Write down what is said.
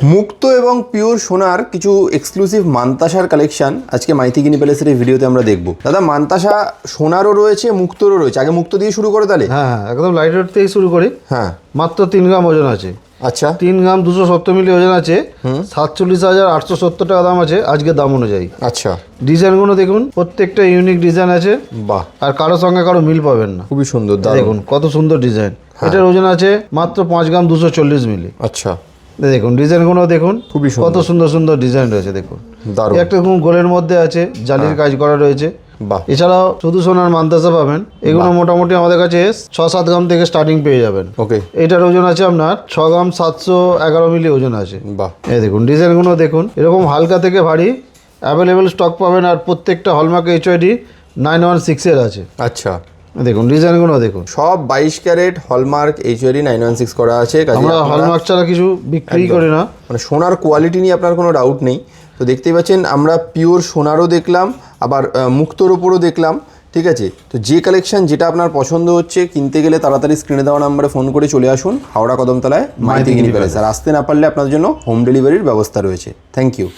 মুক্ত এবং পিওর সোনার কিছু এক্সক্লুসিভ মান্তাসার কালেকশন আজকে মাইথিগিনি প্যালেসের এই ভিডিওতে আমরা দেখবো। দাদা, মান্তাসা সোনারও রয়েছে, মুক্তরও রয়েছে। আগে মুক্ত দিয়ে শুরু করে তাহলে। হ্যাঁ, একদম লাইট ওয়েট থেকে শুরু করি। হ্যাঁ, মাত্র 3 গ্রাম ওজন আছে। আচ্ছা, 3 গ্রাম 270 মিলি ওজন আছে। 47,870 টাকা দাম আছে আজকে দাম অনুযায়ী। আচ্ছা, ডিজাইনগুলো দেখুন, প্রত্যেকটা ইউনিক ডিজাইন আছে। বাহ, আর কারোর সঙ্গে কারো মিল পাবেন না। খুবই সুন্দর। দেখুন কত সুন্দর ডিজাইন। এটার ওজন আছে মাত্র 5 গ্রাম 240 মিলি। আচ্ছা, দেখুন ডিজাইনগুলো দেখুন, খুবই কত সুন্দর সুন্দর ডিজাইন রয়েছে। দেখুন দারুণ। একটা গোলের মধ্যে আছে, জালির কাজ করা রয়েছে। বাহ, এছাড়াও শুধু সোনার মান্তাসা পাবেন। এগুলো মোটামুটি আমাদের কাছে 6-7 গ্রাম থেকে স্টার্টিং পেয়ে যাবেন। ওকে, এটার ওজন আছে আপনার 6 গ্রাম 711 মিলি ওজন আছে। বাহ, এই দেখুন ডিজাইনগুলো দেখুন, এরকম হালকা থেকে ভারী অ্যাভেলেবেল স্টক পাবেন। আর প্রত্যেকটা হলমার্ক এইচওআইডি 916 এর আছে। আচ্ছা, দেখুন ডিজাইনগুলো দেখুন, সব 22 ক্যারেট হলমার্ক এইচওআইডি 916 করা আছে। আমরা হলমার্ক ছাড়া কিছু বিক্রি করি না। মানে সোনার কোয়ালিটি নিয়ে আপনার কোনো ডাউট নেই। তো দেখতেই পাচ্ছেন আমরা পিওর সোনারও দেখলাম, আবার মুক্তোর ওপরও দেখলাম। ঠিক আছে, তো যে কালেকশন যেটা আপনার পছন্দ হচ্ছে কিনতে গেলে তাড়াতাড়ি স্ক্রিনে দেওয়া নাম্বারে ফোন করে চলে আসুন হাওড়া কদমতলায় মাইথিগিনি প্যালেস। আর আসতে না পারলে আপনাদের জন্য হোম ডেলিভারির ব্যবস্থা রয়েছে। Thank you.